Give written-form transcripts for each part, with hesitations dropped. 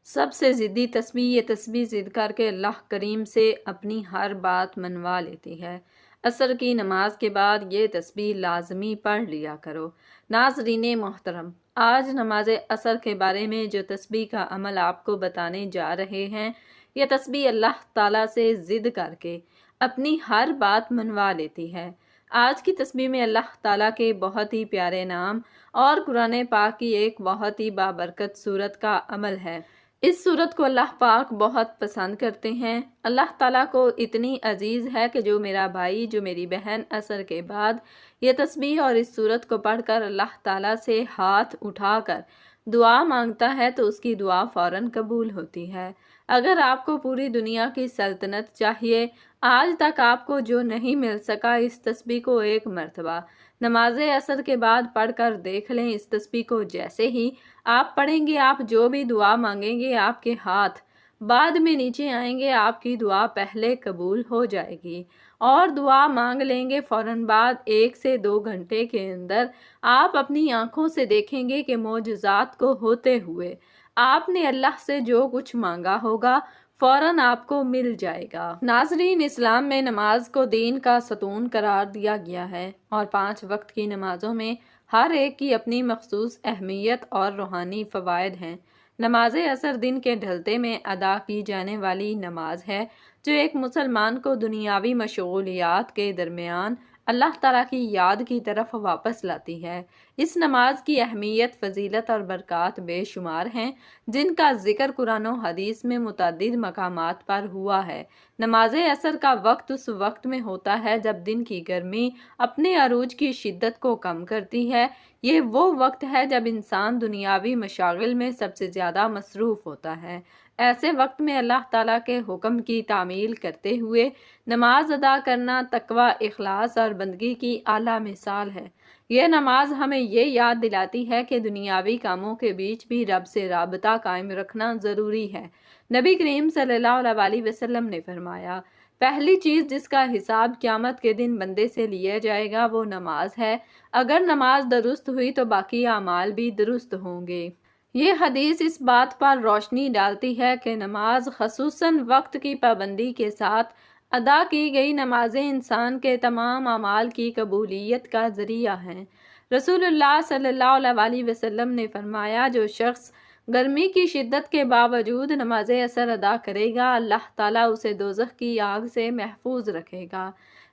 سب سے ضدی تسبیح یہ تسبیح ضد کر کے اللہ کریم سے اپنی ہر بات منوا لیتی ہے۔ عصر کی نماز کے بعد یہ تسبیح لازمی پڑھ لیا کرو۔ ناظرین محترم، آج نماز عصر کے بارے میں جو تسبیح کا عمل آپ کو بتانے جا رہے ہیں، یہ تسبیح اللہ تعالیٰ سے ضد کر کے اپنی ہر بات منوا لیتی ہے۔ آج کی تسبیح میں اللہ تعالیٰ کے بہت ہی پیارے نام اور قرآن پاک کی ایک بہت ہی بابرکت صورت کا عمل ہے۔ اس صورت کو اللہ پاک بہت پسند کرتے ہیں۔ اللہ تعالیٰ کو اتنی عزیز ہے کہ جو میرا بھائی، جو میری بہن عصر کے بعد یہ تسبیح اور اس صورت کو پڑھ کر اللہ تعالیٰ سے ہاتھ اٹھا کر دعا مانگتا ہے تو اس کی دعا فوراً قبول ہوتی ہے۔ اگر آپ کو پوری دنیا کی سلطنت چاہیے، آج تک آپ کو جو نہیں مل سکا، اس تسبیح کو ایک مرتبہ نماز عصر کے بعد پڑھ کر دیکھ لیں۔ اس تسبیح کو جیسے ہی آپ پڑھیں گے، آپ جو بھی دعا مانگیں گے، آپ کے ہاتھ بعد میں نیچے آئیں گے، آپ کی دعا پہلے قبول ہو جائے گی، اور دعا مانگ لیں گے فوراً بعد 1 سے 2 گھنٹے کے اندر آپ اپنی آنکھوں سے دیکھیں گے کہ معجزات کو ہوتے ہوئے آپ نے اللہ سے جو کچھ مانگا ہوگا فوراً آپ کو مل جائے گا۔ ناظرین، اسلام میں نماز کو دین کا ستون قرار دیا گیا ہے، اور 5 وقت کی نمازوں میں ہر ایک کی اپنی مخصوص اہمیت اور روحانی فوائد ہیں۔ نماز عصر دن کے ڈھلتے میں ادا کی جانے والی نماز ہے جو ایک مسلمان کو دنیاوی مشغولیات کے درمیان اللہ تعالیٰ کی یاد کی طرف واپس لاتی ہے۔ اس نماز کی اہمیت، فضیلت اور برکات بے شمار ہیں، جن کا ذکر قرآن و حدیث میں متعدد مقامات پر ہوا ہے۔ نماز عصر کا وقت اس وقت میں ہوتا ہے جب دن کی گرمی اپنے عروج کی شدت کو کم کرتی ہے۔ یہ وہ وقت ہے جب انسان دنیاوی مشاغل میں سب سے زیادہ مصروف ہوتا ہے۔ ایسے وقت میں اللہ تعالیٰ کے حکم کی تعمیل کرتے ہوئے نماز ادا کرنا تقویٰ، اخلاص اور بندگی کی اعلیٰ مثال ہے۔ یہ نماز ہمیں یہ یاد دلاتی ہے کہ دنیاوی کاموں کے بیچ بھی رب سے رابطہ قائم رکھنا ضروری ہے۔ نبی کریم صلی اللہ علیہ وسلم نے فرمایا، پہلی چیز جس کا حساب قیامت کے دن بندے سے لیا جائے گا وہ نماز ہے۔ اگر نماز درست ہوئی تو باقی اعمال بھی درست ہوں گے۔ یہ حدیث اس بات پر روشنی ڈالتی ہے کہ نماز، خصوصاً وقت کی پابندی کے ساتھ ادا کی گئی نمازیں، انسان کے تمام اعمال کی قبولیت کا ذریعہ ہیں۔ رسول اللہ صلی اللہ علیہ وسلم نے فرمایا، جو شخص گرمی کی شدت کے باوجود نماز عصر ادا کرے گا، اللہ تعالیٰ اسے دوزخ کی آگ سے محفوظ رکھے گا۔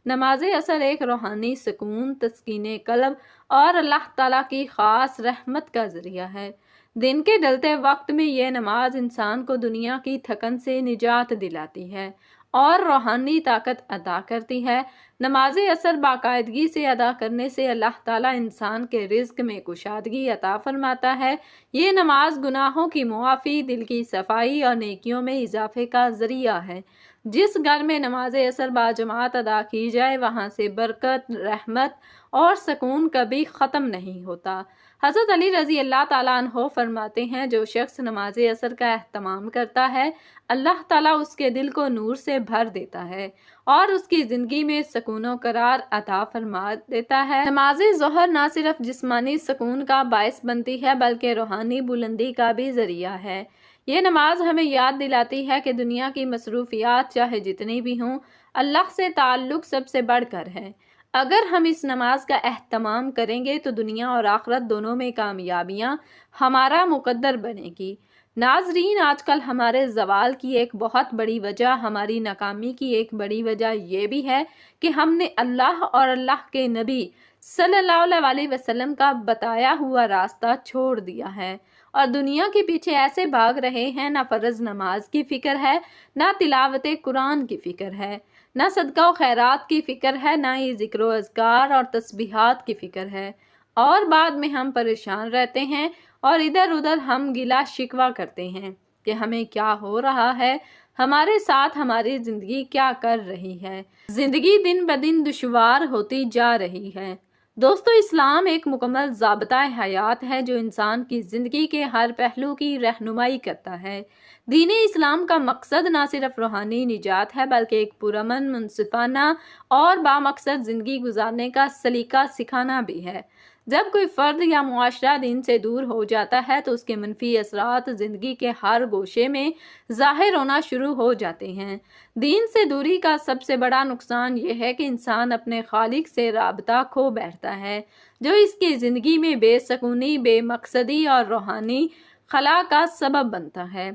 نماز عصر ایک روحانی سکون، تسکین قلب اور اللہ تعالیٰ کی خاص رحمت کا ذریعہ ہے۔ دن کے ڈھلتے وقت میں یہ نماز انسان کو دنیا کی تھکن سے نجات دلاتی ہے اور روحانی طاقت عطا کرتی ہے۔ نماز عصر باقاعدگی سے ادا کرنے سے اللہ تعالیٰ انسان کے رزق میں کشادگی عطا فرماتا ہے۔ یہ نماز گناہوں کی معافی، دل کی صفائی اور نیکیوں میں اضافے کا ذریعہ ہے۔ جس گھر میں نماز عصر باجماعت ادا کی جائے، وہاں سے برکت، رحمت اور سکون کبھی ختم نہیں ہوتا۔ حضرت علی رضی اللہ تعالیٰ عنہ فرماتے ہیں، جو شخص نماز عصر کا اہتمام کرتا ہے، اللہ تعالیٰ اس کے دل کو نور سے بھر دیتا ہے اور اس کی زندگی میں سکون و قرار عطا فرما دیتا ہے۔ نماز ظہر نہ صرف جسمانی سکون کا باعث بنتی ہے بلکہ روحانی بلندی کا بھی ذریعہ ہے۔ یہ نماز ہمیں یاد دلاتی ہے کہ دنیا کی مصروفیات چاہے جتنی بھی ہوں، اللہ سے تعلق سب سے بڑھ کر ہے۔ اگر ہم اس نماز کا اہتمام کریں گے تو دنیا اور آخرت دونوں میں کامیابیاں ہمارا مقدر بنے گی۔ ناظرین، آج کل ہمارے زوال کی ایک بہت بڑی وجہ، ہماری ناکامی کی ایک بڑی وجہ یہ بھی ہے کہ ہم نے اللہ اور اللہ کے نبی صلی اللہ علیہ وسلم کا بتایا ہوا راستہ چھوڑ دیا ہے اور دنیا کے پیچھے ایسے بھاگ رہے ہیں۔ نہ فرض نماز کی فکر ہے، نہ تلاوت قرآن کی فکر ہے، نہ صدقہ و خیرات کی فکر ہے، نہ ہی ذکر و اذکار اور تسبیحات کی فکر ہے، اور بعد میں ہم پریشان رہتے ہیں اور ادھر ادھر ہم گلہ شکوہ کرتے ہیں کہ ہمیں کیا ہو رہا ہے، ہمارے ساتھ ہماری زندگی کیا کر رہی ہے۔ زندگی دن بدن دشوار ہوتی جا رہی ہے۔ دوستو، اسلام ایک مکمل ضابطہ حیات ہے جو انسان کی زندگی کے ہر پہلو کی رہنمائی کرتا ہے۔ دین اسلام کا مقصد نہ صرف روحانی نجات ہے بلکہ ایک پرامن، منصفانہ اور بامقصد زندگی گزارنے کا سلیقہ سکھانا بھی ہے۔ جب کوئی فرد یا معاشرہ دین سے دور ہو جاتا ہے تو اس کے منفی اثرات زندگی کے ہر گوشے میں ظاہر ہونا شروع ہو جاتے ہیں۔ دین سے دوری کا سب سے بڑا نقصان یہ ہے کہ انسان اپنے خالق سے رابطہ کھو بیٹھتا ہے، جو اس کی زندگی میں بے سکونی، بے مقصدی اور روحانی خلا کا سبب بنتا ہے۔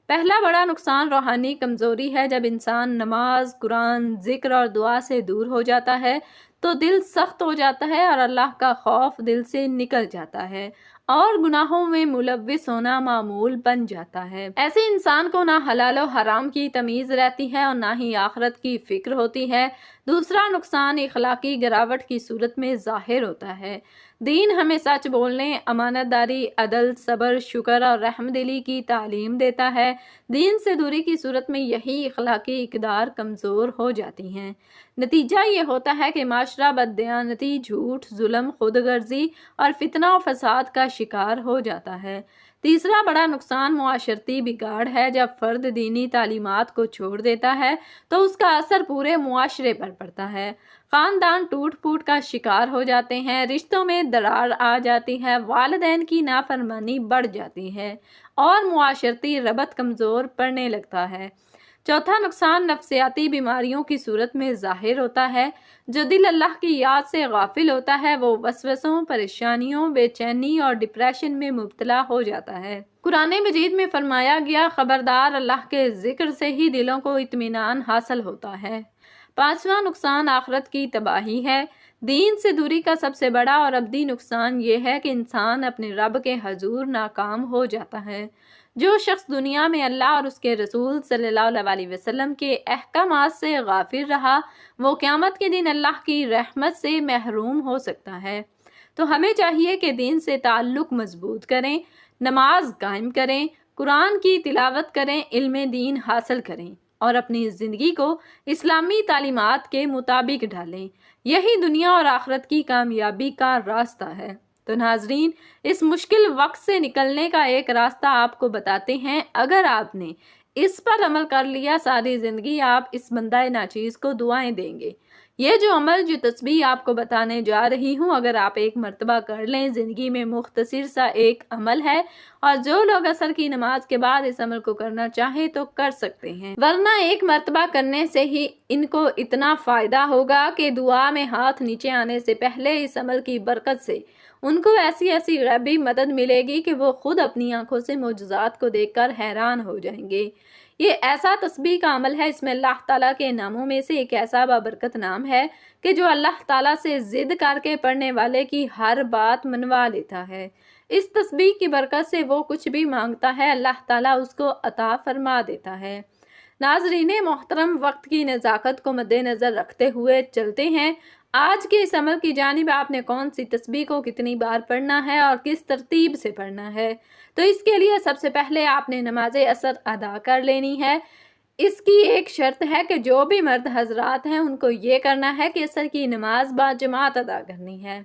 پہلا بڑا نقصان روحانی کمزوری ہے۔ جب انسان نماز، قرآن، ذکر اور دعا سے دور ہو جاتا ہے تو دل سخت ہو جاتا ہے اور اللہ کا خوف دل سے نکل جاتا ہے اور گناہوں میں ملوث ہونا معمول بن جاتا ہے۔ ایسے انسان کو نہ حلال و حرام کی تمیز رہتی ہے اور نہ ہی آخرت کی فکر ہوتی ہے۔ دوسرا نقصان اخلاقی گراوٹ کی صورت میں ظاہر ہوتا ہے۔ دین ہمیں سچ بولنے، امانت داری، عدل، صبر، شکر اور رحم دلی کی تعلیم دیتا ہے۔ دین سے دوری کی صورت میں یہی اخلاقی اقدار کمزور ہو جاتی ہیں۔ نتیجہ یہ ہوتا ہے کہ معاشرہ بددیانتی، جھوٹ، ظلم، خود غرضی اور فتنہ و فساد کا شکار ہو جاتا ہے۔ تیسرا بڑا نقصان معاشرتی بگاڑ ہے۔ جب فرد دینی تعلیمات کو چھوڑ دیتا ہے تو اس کا اثر پورے معاشرے پر پڑتا ہے۔ خاندان ٹوٹ پھوٹ کا شکار ہو جاتے ہیں، رشتوں میں دراڑ آ جاتی ہے، والدین کی نافرمانی بڑھ جاتی ہے اور معاشرتی ربط کمزور پڑنے لگتا ہے۔ چوتھا نقصان نفسیاتی بیماریوں کی صورت میں ظاہر ہوتا ہے۔ جو دل اللہ کی یاد سے غافل ہوتا ہے وہ وسوسوں، پریشانیوں، بے چینی اور ڈپریشن میں مبتلا ہو جاتا ہے۔ قرآن مجید میں فرمایا گیا، خبردار اللہ کے ذکر سے ہی دلوں کو اطمینان حاصل ہوتا ہے۔ پانچواں نقصان آخرت کی تباہی ہے۔ دین سے دوری کا سب سے بڑا اور ابدی نقصان یہ ہے کہ انسان اپنے رب کے حضور ناکام ہو جاتا ہے۔ جو شخص دنیا میں اللہ اور اس کے رسول صلی اللہ علیہ وسلم کے احکامات سے غافل رہا، وہ قیامت کے دن اللہ کی رحمت سے محروم ہو سکتا ہے۔ تو ہمیں چاہیے کہ دین سے تعلق مضبوط کریں، نماز قائم کریں، قرآن کی تلاوت کریں، علم دین حاصل کریں اور اپنی زندگی کو اسلامی تعلیمات کے مطابق ڈھالیں۔ یہی دنیا اور آخرت کی کامیابی کا راستہ ہے۔ تو ناظرین، اس مشکل وقت سے نکلنے کا ایک راستہ آپ کو بتاتے ہیں۔ اگر آپ نے اس پر عمل کر لیا، ساری زندگی آپ اس بندہ ناچیز کو دعائیں دیں گے۔ یہ جو عمل، جو تسبیح آپ کو بتانے جا رہی ہوں، اگر آپ ایک مرتبہ کر لیں، زندگی میں مختصر سا ایک عمل ہے اور جو لوگ عصر کی نماز کے بعد اس عمل کو کرنا چاہیں تو کر سکتے ہیں، ورنہ ایک مرتبہ کرنے سے ہی ان کو اتنا فائدہ ہوگا کہ دعا میں ہاتھ نیچے آنے سے پہلے اس عمل کی برکت سے ان کو ایسی ایسی غیبی مدد ملے گی کہ وہ خود اپنی آنکھوں سے معجزات کو دیکھ کر حیران ہو جائیں گے۔ یہ ایسا تسبیح کا عمل ہے، اس میں اللہ تعالیٰ کے ناموں میں سے ایک ایسا بابرکت نام ہے کہ جو اللہ تعالیٰ سے ضد کر کے پڑھنے والے کی ہر بات منوا لیتا ہے۔ اس تسبیح کی برکت سے وہ کچھ بھی مانگتا ہے، اللہ تعالیٰ اس کو عطا فرما دیتا ہے۔ ناظرین محترم، وقت کی نزاکت کو مد نظر رکھتے ہوئے چلتے ہیں۔ آج کے اس عمل کی جانب آپ نے کون سی تسبیح کو کتنی بار پڑھنا ہے اور کس ترتیب سے پڑھنا ہے؟ تو اس کے لیے سب سے پہلے آپ نے نماز عصر ادا کر لینی ہے۔ اس کی ایک شرط ہے کہ جو بھی مرد حضرات ہیں ان کو یہ کرنا ہے کہ عصر کی نماز باجماعت ادا کرنی ہے۔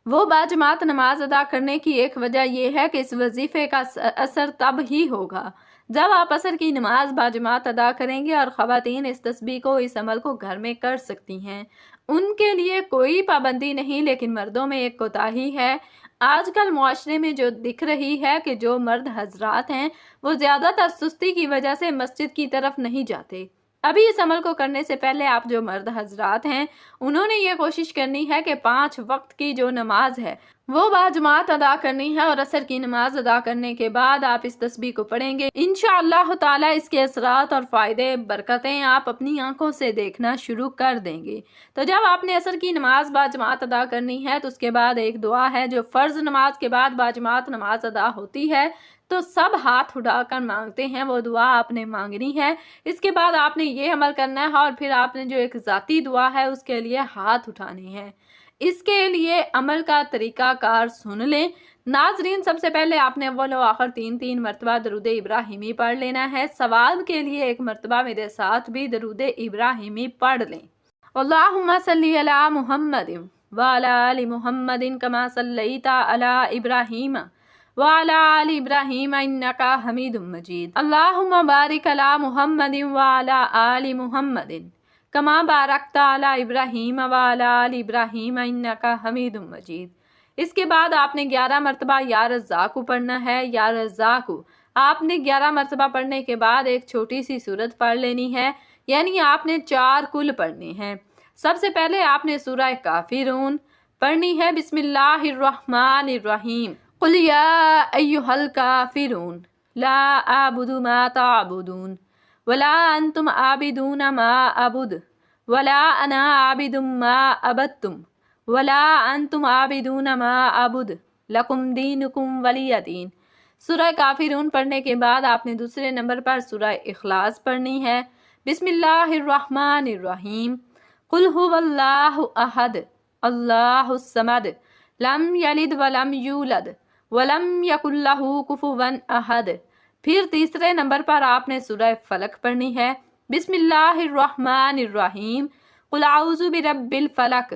وہ باجماعت نماز ادا کرنے کی ایک وجہ یہ ہے کہ اس وظیفے کا اثر تب ہی ہوگا جب آپ عصر کی نماز باجماعت ادا کریں گے، اور خواتین اس تسبیح کو، اس عمل کو گھر میں کر سکتی ہیں، ان کے لیے کوئی پابندی نہیں۔ لیکن مردوں میں ایک کوتاہی ہے۔ آج کل معاشرے میں جو دکھ رہی ہے کہ جو مرد حضرات ہیں وہ زیادہ تر سستی کی وجہ سے مسجد کی طرف نہیں جاتے۔ ابھی اس عمل کو کرنے سے پہلے آپ جو مرد حضرات ہیں انہوں نے یہ کوشش کرنی ہے کہ 5 وقت کی جو نماز ہے وہ باجماعت ادا کرنی ہے، اور عصر کی نماز ادا کرنے کے بعد آپ اس تسبیح کو پڑھیں گے۔ انشاءاللہ تعالی اس کے اثرات اور فائدے، برکتیں آپ اپنی آنکھوں سے دیکھنا شروع کر دیں گے۔ تو جب آپ نے عصر کی نماز باجماعت ادا کرنی ہے تو اس کے بعد ایک دعا ہے جو فرض نماز کے بعد باجماعت نماز ادا ہوتی ہے تو سب ہاتھ اٹھا کر مانگتے ہیں، وہ دعا آپ نے مانگنی ہے۔ اس کے بعد آپ نے یہ عمل کرنا ہے اور پھر آپ نے جو ایک ذاتی دعا ہے اس کے لیے ہاتھ اٹھانے ہیں۔ اس کے لیے عمل کا طریقہ کار سن لیں۔ ناظرین، سب سے پہلے آپ نے اول و آخر 3 مرتبہ درود ابراہیمی پڑھ لینا ہے۔ ثواب کے لیے ایک مرتبہ میرے ساتھ بھی درود ابراہیمی پڑھ لیں۔ اللہم صلی علی محمد وعلی آل محمد کما صلیت علی ابراہیم وعلی آل ابراہیم انکا حمید مجید۔ اللہم بارک علی محمد وعلی آل محمد کما بارکت علی ابراہیم وعلی آل ابراہیم انکا حمید مجید۔ اس کے بعد آپ نے 11 مرتبہ یا رزاق پڑھنا ہے، یا رزاق۔ آپ نے 11 مرتبہ پڑھنے کے بعد ایک چھوٹی سی سورت پڑھ لینی ہے، یعنی آپ نے 4 کل پڑھنے ہیں۔ سب سے پہلے آپ نے سورہ کافرون پڑھنی ہے، بسم اللہ الرحمن الرحیم، قل یا ایھا الکافرون لا اعبد ما تعبدون ولا انتم عابدون ما اعبد ولا انا عابد ما عبدتم ولا انتم عابدون ما اعبد لکم دینکم ولی دین۔ سورہ کافرون پڑھنے کے بعد آپ نے دوسرے نمبر پر سورہ اخلاص پڑھنی ہے، بسم اللہ الرحمن الرحیم، قل هو اللہ احد اللہ الصمد لم یلد ولم یولد ولم یکن لہ کفوا احد۔ پھر تیسرے نمبر پر آپ نے سورہ فلق پڑھنی ہے، بسم اللہ الرحمن الرحیم، قل اعوذ برب الفلق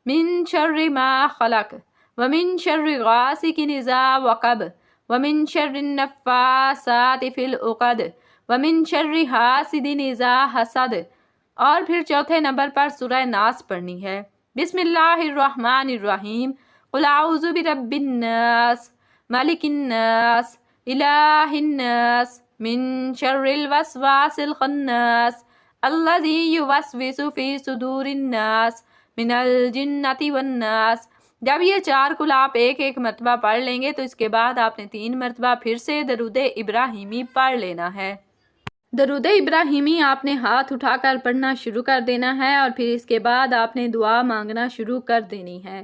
من شر ما خلق ومن شر غاسق اذا وقب ومن شر النفاثات فی العقد ومن شر حاسد اذا حسد۔ اور پھر چوتھے نمبر پر سورہ ناس پڑھنی ہے، بسم اللہ الرحمن الرحیم، قل اعوذ برب الناس ملک الناس الہ الناس من شر الوسواس الخناس الذی یوسوس فی صدور الناس من الجنۃ والناس۔ جب یہ 4 کل آپ ایک ایک مرتبہ پڑھ لیں گے تو اس کے بعد آپ نے 3 مرتبہ پھر سے درود ابراہیمی پڑھ لینا ہے۔ درود ابراہیمی آپ نے ہاتھ اٹھا کر پڑھنا شروع کر دینا ہے، اور پھر اس کے بعد آپ نے دعا مانگنا شروع کر دینی ہے۔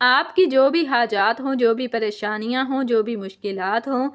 آپ کی جو بھی حاجات ہوں، جو بھی پریشانیاں ہوں، جو بھی مشکلات ہوں،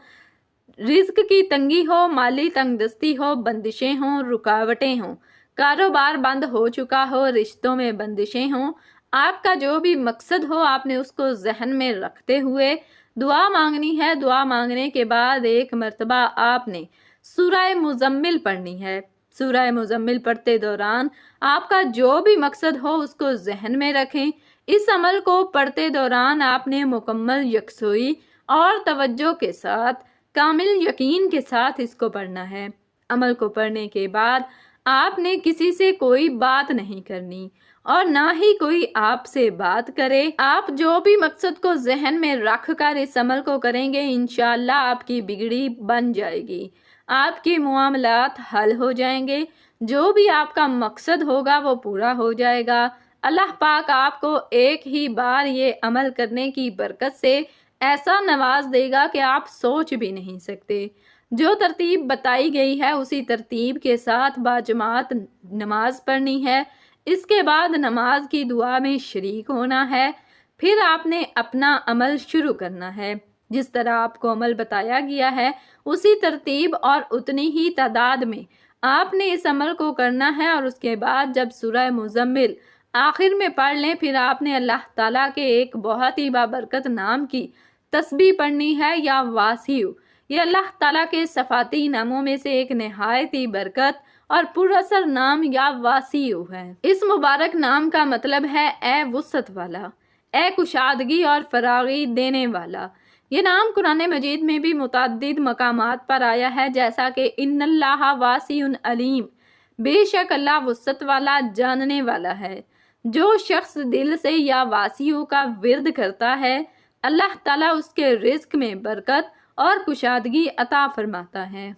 رزق کی تنگی ہو، مالی تنگ دستی ہو، بندشیں ہوں، رکاوٹیں ہوں، کاروبار بند ہو چکا ہو، رشتوں میں بندشیں ہوں، آپ کا جو بھی مقصد ہو آپ نے اس کو ذہن میں رکھتے ہوئے دعا مانگنی ہے۔ دعا مانگنے کے بعد ایک مرتبہ آپ نے سورہ مزمل پڑھنی ہے۔ سورہ مزمل پڑھتے دوران آپ کا جو بھی مقصد ہو اس کو ذہن میں رکھیں۔ اس عمل کو پڑھتے دوران آپ نے مکمل یکسوئی اور توجہ کے ساتھ، کامل یقین کے ساتھ اس کو پڑھنا ہے۔ عمل کو پڑھنے کے بعد آپ نے کسی سے کوئی بات نہیں کرنی اور نہ ہی کوئی آپ سے بات کرے۔ آپ جو بھی مقصد کو ذہن میں رکھ کر اس عمل کو کریں گے، انشاءاللہ آپ کی بگڑی بن جائے گی، آپ کے معاملات حل ہو جائیں گے، جو بھی آپ کا مقصد ہوگا وہ پورا ہو جائے گا۔ اللہ پاک آپ کو ایک ہی بار یہ عمل کرنے کی برکت سے ایسا نواز دے گا کہ آپ سوچ بھی نہیں سکتے۔ جو ترتیب بتائی گئی ہے اسی ترتیب کے ساتھ باجماعت نماز پڑھنی ہے۔ اس کے بعد نماز کی دعا میں شریک ہونا ہے۔ پھر آپ نے اپنا عمل شروع کرنا ہے۔ جس طرح آپ کو عمل بتایا گیا ہے اسی ترتیب اور اتنی ہی تعداد میں آپ نے اس عمل کو کرنا ہے، اور اس کے بعد جب سورہ مزمل آخر میں پڑھ لیں پھر آپ نے اللہ تعالیٰ کے ایک بہت ہی بابرکت نام کی تسبیح پڑھنی ہے، یا واسیع۔ یہ اللہ تعالیٰ کے صفاتی ناموں میں سے ایک نہایت ہی برکت اور پر اثر نام یا واسیع ہے۔ اس مبارک نام کا مطلب ہے اے وسعت والا، اے کشادگی اور فراغی دینے والا۔ یہ نام قرآن مجید میں بھی متعدد مقامات پر آیا ہے، جیسا کہ ان اللہ واسع علیم، بے شک اللہ وسعت والا، جاننے والا ہے۔ جو شخص دل سے یا واسع کا ورد کرتا ہے اللہ تعالیٰ اس کے رزق میں برکت اور کشادگی عطا فرماتا ہے۔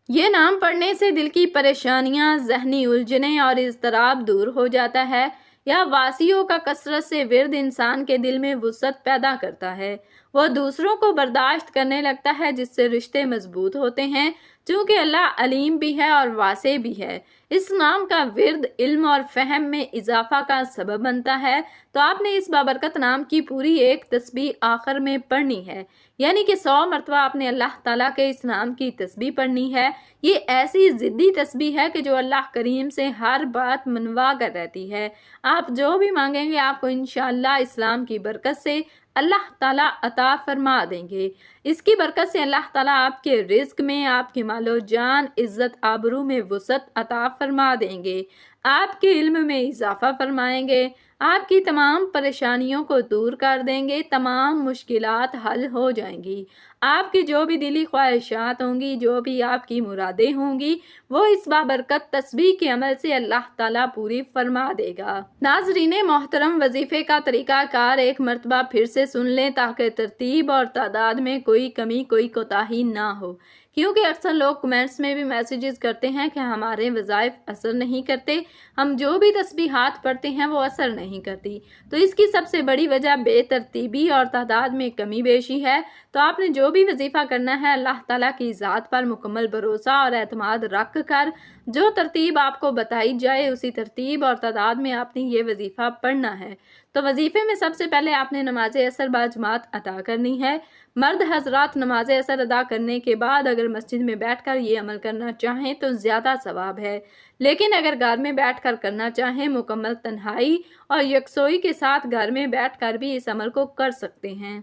یہ نام پڑھنے سے دل کی پریشانیاں، ذہنی الجھنیں اور اضطراب دور ہو جاتا ہے۔ یا واسیوں کا کثرت سے ورد انسان کے دل میں وسعت پیدا کرتا ہے، وہ دوسروں کو برداشت کرنے لگتا ہے، جس سے رشتے مضبوط ہوتے ہیں، چونکہ اللہ علیم بھی ہے اور واسع بھی ہے۔ اس نام کا ورد علم اور فہم میں اضافہ کا سبب بنتا ہے، تو آپ نے اس بابرکت نام کی پوری ایک تسبیح آخر میں پڑھنی ہے، یعنی کہ 100 مرتبہ آپ نے اللہ تعالیٰ کے اس نام کی تسبیح پڑھنی ہے۔ یہ ایسی ضدی تسبیح ہے کہ جو اللہ کریم سے ہر بات منوا کر رہتی ہے۔ آپ جو بھی مانگیں گے آپ کو انشاءاللہ اسلام کی برکت سے اللہ تعالیٰ عطا فرما دیں گے۔ اس کی برکت سے اللہ تعالیٰ آپ کے رزق میں، آپ کے مال و جان، عزت آبرو میں وسعت عطا فرما دیں گے۔ آپ کے علم میں اضافہ فرمائیں گے، آپ کی تمام پریشانیوں کو دور کر دیں گے، تمام مشکلات حل ہو جائیں گی۔ آپ کی جو بھی دلی خواہشات ہوں گی، جو بھی آپ کی مرادیں ہوں گی، وہ اس بابرکت تسبیح کے عمل سے اللہ تعالیٰ پوری فرما دے گا۔ ناظرین محترم، وظیفے کا طریقہ کار ایک مرتبہ پھر سے سن لیں تاکہ ترتیب اور تعداد میں کوئی کمی، کوئی کوتاہی نہ ہو، کیونکہ اکثر لوگ کمنٹس میں بھی میسیجز کرتے ہیں کہ ہمارے وظائف اثر نہیں کرتے، ہم جو بھی تسبیحات پڑھتے ہیں وہ اثر نہیں کرتی۔ تو اس کی سب سے بڑی وجہ بے ترتیبی اور تعداد میں کمی بیشی ہے۔ تو آپ نے جو بھی وظیفہ کرنا ہے، اللہ تعالیٰ کی ذات پر مکمل بھروسہ اور اعتماد رکھ کر جو ترتیب آپ کو بتائی جائے اسی ترتیب اور تعداد میں آپ نے یہ وظیفہ پڑھنا ہے۔ تو وظیفے میں سب سے پہلے آپ نے نماز عصر باجماعت ادا کرنی ہے۔ مرد حضرات نماز عصر ادا کرنے کے بعد اگر مسجد میں بیٹھ کر یہ عمل کرنا چاہیں تو زیادہ ثواب ہے، لیکن اگر گھر میں بیٹھ کر کرنا چاہیں مکمل تنہائی اور یکسوئی کے ساتھ گھر میں بیٹھ کر بھی اس عمل کو کر سکتے ہیں۔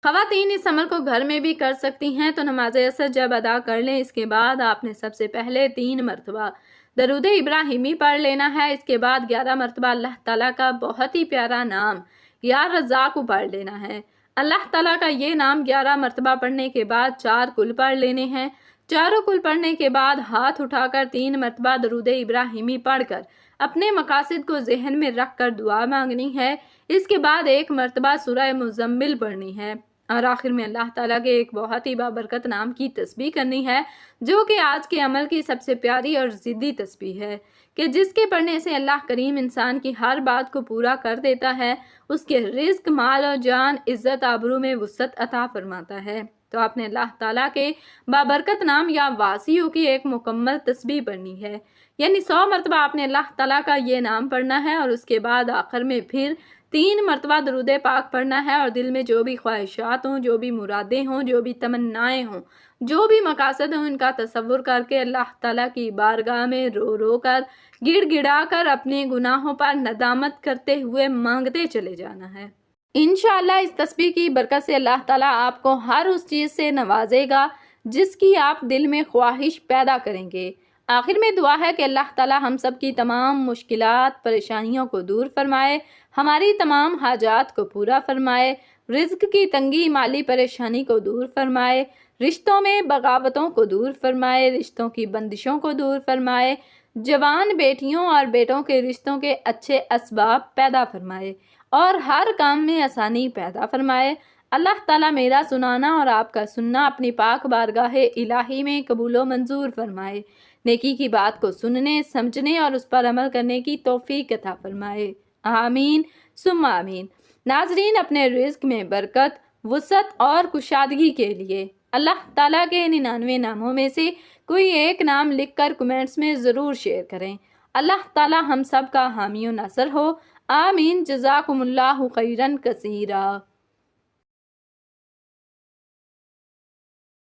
خواتین اس عمل کو گھر میں بھی کر سکتی ہیں۔ تو نماز عصر جب ادا کر لیں، اس کے بعد آپ نے سب سے پہلے 3 مرتبہ درود ابراہیمی پڑھ لینا ہے۔ اس کے بعد 11 مرتبہ اللہ تعالیٰ کا بہت ہی پیارا نام یا رزاق پڑھ لینا ہے۔ اللہ تعالیٰ کا یہ نام 11 مرتبہ پڑھنے کے بعد 4 کل پڑھ لینے ہیں۔ چاروں کل پڑھنے کے بعد ہاتھ اٹھا کر 3 مرتبہ درود ابراہیمی پڑھ کر اپنے مقاصد کو ذہن میں رکھ کر دعا مانگنی ہے۔ اس کے بعد 1 مرتبہ سورہ مزمل پڑھنی ہے اور آخر میں اللہ تعالیٰ کے ایک بہت ہی بابرکت نام کی تسبیح کرنی ہے، جو کہ آج کے عمل کی سب سے پیاری اور ضدی تسبیح ہے، کہ جس کے پڑھنے سے اللہ کریم انسان کی ہر بات کو پورا کر دیتا ہے، اس کے رزق، مال اور جان، عزت آبرو میں وسعت عطا فرماتا ہے۔ تو آپ نے اللہ تعالیٰ کے بابرکت نام یا واسیع کی ایک مکمل تسبیح پڑھنی ہے، یعنی 100 مرتبہ آپ نے اللہ تعالیٰ کا یہ نام پڑھنا ہے اور اس کے بعد آخر میں پھر 3 مرتبہ درود پاک پڑھنا ہے اور دل میں جو بھی خواہشات ہوں، جو بھی مرادیں ہوں، جو بھی تمنائیں ہوں، جو بھی مقاصد ہوں، ان کا تصور کر کے اللہ تعالیٰ کی بارگاہ میں رو رو کر، گڑ گڑا کر اپنے گناہوں پر ندامت کرتے ہوئے مانگتے چلے جانا ہے۔ انشاءاللہ اس تسبیح کی برکت سے اللہ تعالیٰ آپ کو ہر اس چیز سے نوازے گا جس کی آپ دل میں خواہش پیدا کریں گے۔ آخر میں دعا ہے کہ اللہ تعالیٰ ہم سب کی تمام مشکلات، پریشانیوں کو دور فرمائے، ہماری تمام حاجات کو پورا فرمائے، رزق کی تنگی، مالی پریشانی کو دور فرمائے، رشتوں میں بغاوتوں کو دور فرمائے، رشتوں کی بندشوں کو دور فرمائے، جوان بیٹیوں اور بیٹوں کے رشتوں کے اچھے اسباب پیدا فرمائے اور ہر کام میں آسانی پیدا فرمائے۔ اللہ تعالیٰ میرا سنانا اور آپ کا سننا اپنی پاک بارگاہ الہی میں قبول و منظور فرمائے، نیکی کی بات کو سننے، سمجھنے اور اس پر عمل کرنے کی توفیق عطا فرمائے، آمین ثم آمین۔ ناظرین، اپنے رزق میں برکت، وسعت اور کشادگی کے لیے اللہ تعالیٰ کے 99 ناموں میں سے کوئی ایک نام لکھ کر کمنٹس میں ضرور شیئر کریں۔ اللہ تعالیٰ ہم سب کا حامی و ناصر ہو، آمین۔ جزاکم اللہ خیرن کثیرا۔